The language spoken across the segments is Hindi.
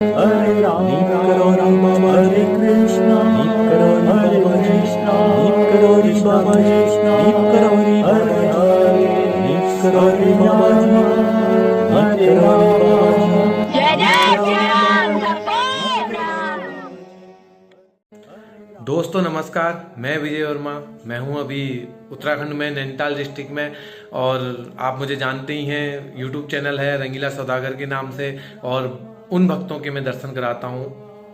हरे राम राम राम हरे कृष्णा हरे कृष्णा कृष्णा कृष्णा हरे हरे हरे राम हरे राम जय जय श्री राम जय राम। दोस्तों नमस्कार, मैं विजय वर्मा। मैं हूं अभी उत्तराखंड में नैनीताल डिस्ट्रिक्ट में, और आप मुझे जानते ही हैं। यूट्यूब चैनल है रंगीला सौदागर के नाम से, और उन भक्तों के मैं दर्शन कराता हूं,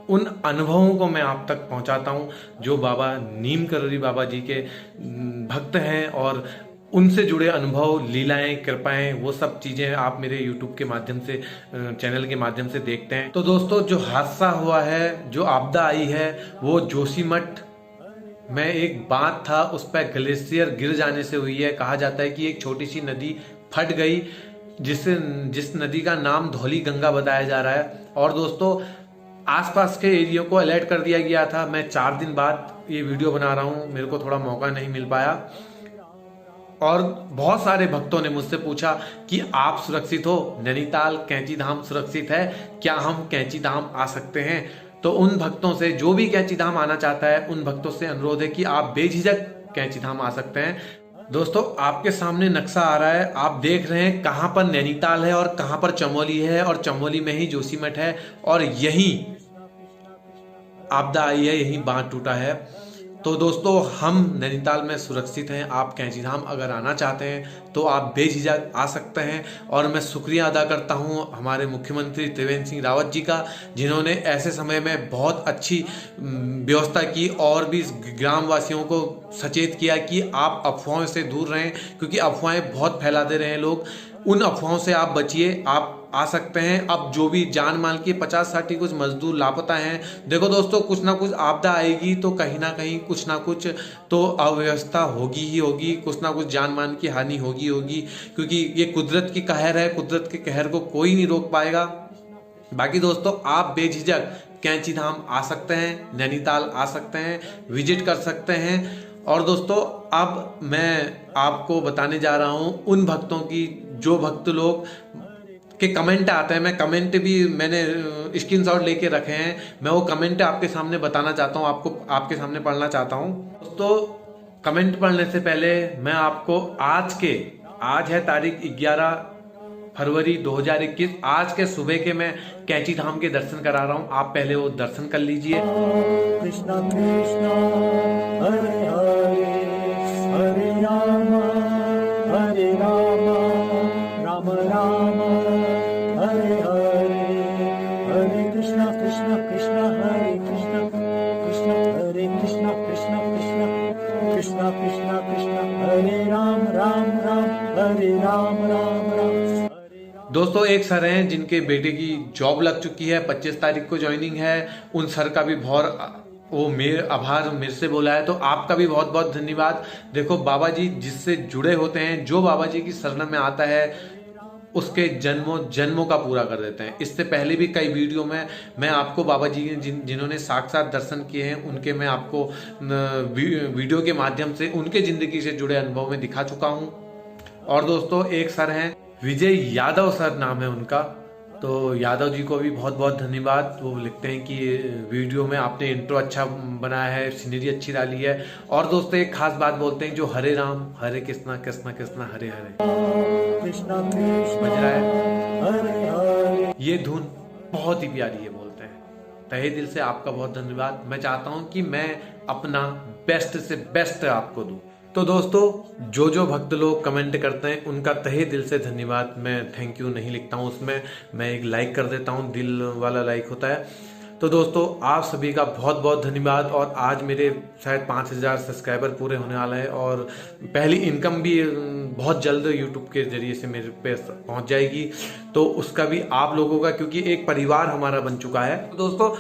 उन अनुभवों को मैं आप तक पहुंचाता हूं जो बाबा नीम करोली बाबा जी के भक्त हैं, और उनसे जुड़े अनुभव, लीलाएं, कृपाएं, वो सब चीजें आप मेरे YouTube के माध्यम से, चैनल के माध्यम से देखते हैं। तो दोस्तों, जो हादसा हुआ है, जो आपदा आई है, वो जोशीमठ में एक बांध था, उस पर ग्लेशियर गिर जाने से हुई है। कहा जाता है कि एक छोटी सी नदी फट गई, जिस नदी का नाम धौली गंगा बताया जा रहा है। और दोस्तों, आसपास के एरिया को अलर्ट कर दिया गया था। मैं 4 दिन बाद ये वीडियो बना रहा हूँ, मेरे को थोड़ा मौका नहीं मिल पाया। और बहुत सारे भक्तों ने मुझसे पूछा कि आप सुरक्षित हो, नैनीताल कैंची धाम सुरक्षित है क्या, हम कैंची धाम आ सकते हैं? तो उन भक्तों से, जो भी कैंची धाम आना चाहता है, उन भक्तों से अनुरोध है कि आप बेझिझक कैंची धाम आ सकते हैं। दोस्तों, आपके सामने नक्शा आ रहा है, आप देख रहे हैं कहां पर नैनीताल है और कहां पर चमोली है, और चमोली में ही जोशीमठ है, और यहीं आपदा आई है, यहीं बांध टूटा है। तो दोस्तों, हम नैनीताल में सुरक्षित हैं। आप कैंची धाम अगर आना चाहते हैं तो आप बेझिझक आ सकते हैं। और मैं शुक्रिया अदा करता हूं हमारे मुख्यमंत्री त्रिवेंद्र सिंह रावत जी का, जिन्होंने ऐसे समय में बहुत अच्छी व्यवस्था की, और भी ग्रामवासियों को सचेत किया कि आप अफवाहों से दूर रहें, क्योंकि अफवाहें बहुत फैलाते रहे लोग। उन अफवाहों से आप बचिए, आप आ सकते हैं। अब जो भी जान माल के 50-60 कुछ मजदूर लापता हैं। देखो दोस्तों, कुछ ना कुछ आपदा आएगी तो कहीं ना कहीं कुछ ना कुछ तो अव्यवस्था होगी ही होगी, कुछ ना कुछ जान मान की हानि होगी, क्योंकि ये कुदरत की कहर है। कुदरत के कहर को कोई नहीं रोक पाएगा। बाकी दोस्तों, आप बेझिझक कैंची धाम आ सकते हैं, नैनीताल आ सकते हैं, विजिट कर सकते हैं। और दोस्तों, अब मैं आपको बताने जा रहा हूं उन भक्तों की, जो भक्त लोग के कमेंट आते हैं। मैं कमेंट भी मैंने स्क्रीनशॉट लेके रखे हैं, मैं वो कमेंट आपके सामने बताना चाहता हूँ, आपके सामने पढ़ना चाहता हूँ। दोस्तों, कमेंट पढ़ने से पहले मैं आपको आज है तारीख 11 फरवरी 2021, आज के सुबह के मैं कैंची धाम के दर्शन करा रहा हूँ। आप पहले वो दर्शन कर लीजिए। कृष्णा कृष्णा हरे हरे हरे राम राम राम हरे हरे हरे कृष्णा कृष्णा कृष्णा हरे कृष्णा कृष्णा हरे कृष्णा कृष्णा कृष्णा कृष्णा कृष्णा कृष्णा हरे राम राम हरे राम राम। दोस्तों, एक सर हैं जिनके बेटे की जॉब लग चुकी है, 25 तारीख को ज्वाइनिंग है। उन सर का भी वो मेरे आभार मेरे से बोला है, तो आपका भी बहुत बहुत धन्यवाद। देखो, बाबा जी जिससे जुड़े होते हैं, जो बाबा जी की शरण में आता है, उसके जन्मों का पूरा कर देते हैं। इससे पहले भी कई वीडियो में मैं आपको बाबा जी जिन्होंने साक्षात दर्शन किए हैं, उनके मैं आपको वीडियो के माध्यम से उनके जिंदगी से जुड़े अनुभव में दिखा चुका हूं। और दोस्तों, एक सर हैं, विजय यादव सर नाम है उनका। तो यादव जी को भी बहुत बहुत धन्यवाद। वो लिखते हैं कि वीडियो में आपने इंट्रो अच्छा बनाया है, सीनरी अच्छी डाली है। और दोस्तों, एक खास बात बोलते हैं, जो हरे राम हरे कृष्णा कृष्णा कृष्णा हरे हरे कृष्णा कृष्णा बज रहा है, हरे हरे, ये धुन बहुत ही प्यारी है। बोलते हैं तहे दिल से आपका बहुत धन्यवाद। मैं चाहता हूं कि मैं अपना बेस्ट से बेस्ट आपको दूं। तो दोस्तों, जो भक्त लोग कमेंट करते हैं, उनका तहे दिल से धन्यवाद। मैं थैंक यू नहीं लिखता हूं, उसमें मैं एक लाइक कर देता हूं, दिल वाला लाइक होता है। तो दोस्तों, आप सभी का बहुत बहुत धन्यवाद। और आज मेरे शायद 5000 सब्सक्राइबर पूरे होने वाले हैं, और पहली इनकम भी बहुत जल्द यूट्यूब के जरिए से मेरे पे पहुंच जाएगी। तो उसका भी आप लोगों का, क्योंकि एक परिवार हमारा बन चुका है। तो दोस्तों,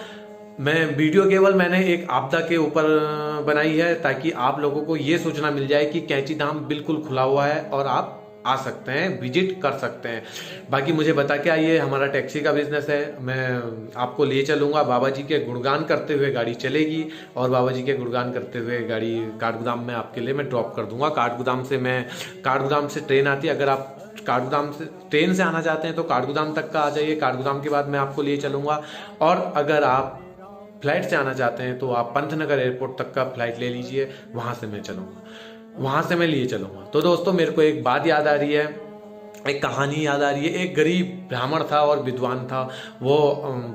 मैं वीडियो केवल मैंने एक आपदा के ऊपर बनाई है, ताकि आप लोगों को ये सूचना मिल जाए कि कैंची धाम बिल्कुल खुला हुआ है और आप आ सकते हैं, विजिट कर सकते हैं। बाकी मुझे बता के आइए, हमारा टैक्सी का बिजनेस है, मैं आपको ले चलूंगा। बाबा जी के गुणगान करते हुए गाड़ी चलेगी, और बाबा जी के गुणगान करते हुए गाड़ी काठगोदाम में आपके लिए मैं ड्रॉप कर दूंगा। काठगोदाम से ट्रेन आती है। अगर आप काठगोदाम से ट्रेन से आना चाहते हैं तो काठगोदाम तक का आ जाइए, काठगोदाम के बाद मैं आपको लिए चलूँगा। और अगर आप फ्लाइट से आना चाहते हैं तो आप पंतनगर एयरपोर्ट तक का फ्लाइट ले लीजिए, वहाँ से मैं चलूँगा, वहाँ से मैं लिए चलूँगा। तो दोस्तों मेरे को एक बात याद आ रही है, एक कहानी याद आ रही है। एक गरीब ब्राह्मण था और विद्वान था, वो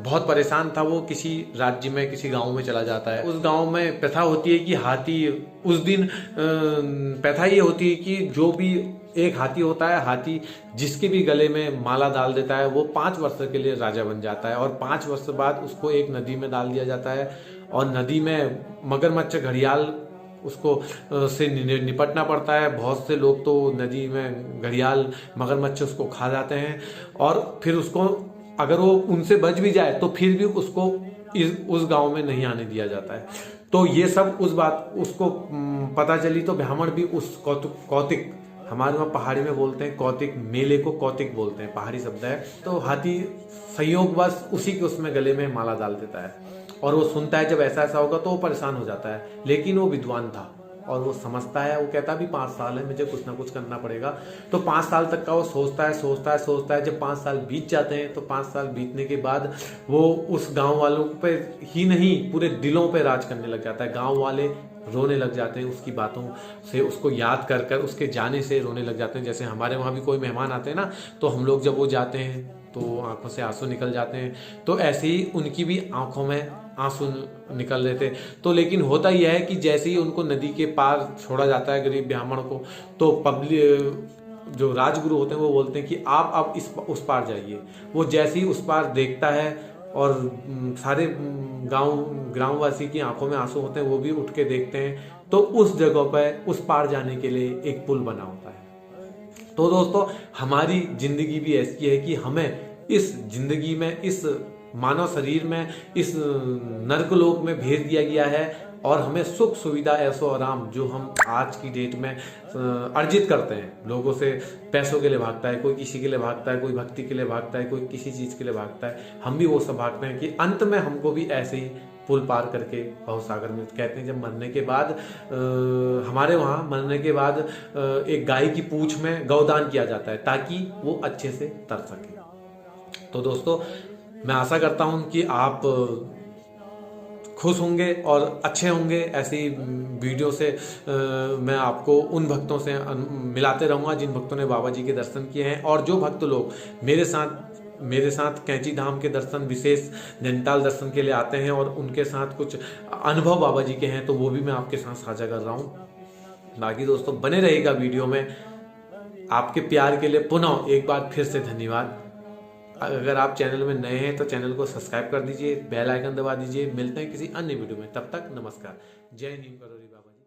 बहुत परेशान था। वो किसी राज्य में किसी गांव में चला जाता है। उस गांव में प्रथा होती है कि हाथी, उस दिन प्रथा ये होती है कि जो भी एक हाथी होता है, हाथी जिसके भी गले में माला डाल देता है वो 5 वर्ष के लिए राजा बन जाता है। और 5 वर्ष बाद उसको एक नदी में डाल दिया जाता है और नदी में मगरमच्छ, घड़ियाल उसको से निपटना पड़ता है। बहुत से लोग तो नदी में घड़ियाल, मगरमच्छ उसको खा जाते हैं और फिर उसको अगर वो उनसे बच भी जाए तो फिर भी उसको उस गांव में नहीं आने दिया जाता है। तो ये सब उस बात उसको पता चली तो ब्राह्मण भी उस कौतिक, हमारे वहाँ पहाड़ी में बोलते हैं कौतिक, मेले को कौतिक बोलते हैं, पहाड़ी शब्द है। तो हाथी संयोगवश उसी के उसमें गले में माला डाल देता है और वो सुनता है जब ऐसा ऐसा होगा तो वो परेशान हो जाता है। लेकिन वो विद्वान था और वो समझता है, वो कहता भी 5 साल है, मुझे कुछ ना कुछ करना पड़ेगा। तो 5 साल तक का वो सोचता है। जब 5 साल बीत जाते हैं तो 5 साल बीतने के बाद वो उस गांव वालों पे ही नहीं पूरे दिलों पे राज करने लग जाता है। गांव वाले रोने लग जाते हैं उसकी बातों से, उसको याद कर कर उसके जाने से रोने लग जाते हैं। जैसे हमारे वहाँ भी कोई मेहमान आते हैं ना, तो हम लोग जब वो जाते हैं तो आंखों से आंसू निकल जाते हैं। तो ऐसे ही उनकी भी आंखों में आंसू निकल रहे थे। तो लेकिन होता यह है कि जैसे ही उनको नदी के पार छोड़ा जाता है गरीब ब्राह्मण को, तो पब्लिक जो राजगुरु होते हैं वो बोलते हैं कि आप अब उस पार जाइए। वो जैसे ही उस पार देखता है और सारे ग्रामवासी की आंखों में आंसू होते हैं, वो भी उठ के देखते हैं। तो उस जगह पर उस पार जाने के लिए एक पुल बना होता है। तो दोस्तों हमारी जिंदगी भी ऐसी है कि हमें इस जिंदगी में, इस मानव शरीर में, इस नरकलोक में भेज दिया गया है और हमें सुख सुविधा, ऐशो आराम जो हम आज की डेट में अर्जित करते हैं, लोगों से पैसों के लिए भागता है, कोई किसी के लिए भागता है, कोई भक्ति के लिए भागता है, कोई किसी चीज के लिए भागता है, हम भी वो सब भागते हैं कि अंत में हमको भी ऐसे ही पुल पार करके भवसागर में, कहते हैं जब मरने के बाद हमारे वहाँ मरने के बाद एक गाय की पूंछ में गौदान किया जाता है ताकि वो अच्छे से तर सके। तो दोस्तों मैं आशा करता हूँ कि आप खुश होंगे और अच्छे होंगे। ऐसी वीडियो से मैं आपको उन भक्तों से मिलाते रहूँगा जिन भक्तों ने बाबा जी के दर्शन किए हैं। और जो भक्त लोग मेरे साथ कैंची धाम के दर्शन, विशेष नैनीताल दर्शन के लिए आते हैं और उनके साथ कुछ अनुभव बाबा जी के हैं, तो वो भी मैं आपके साथ साझा कर रहा हूँ। बाकी दोस्तों बने रहेगा वीडियो में। आपके प्यार के लिए पुनः एक बार फिर से धन्यवाद। अगर आप चैनल में नए हैं तो चैनल को सब्सक्राइब कर दीजिए, बेल आइकन दबा दीजिए। मिलते हैं किसी अन्य वीडियो में, तब तक नमस्कार। जय नीम करोरी बाबा जी।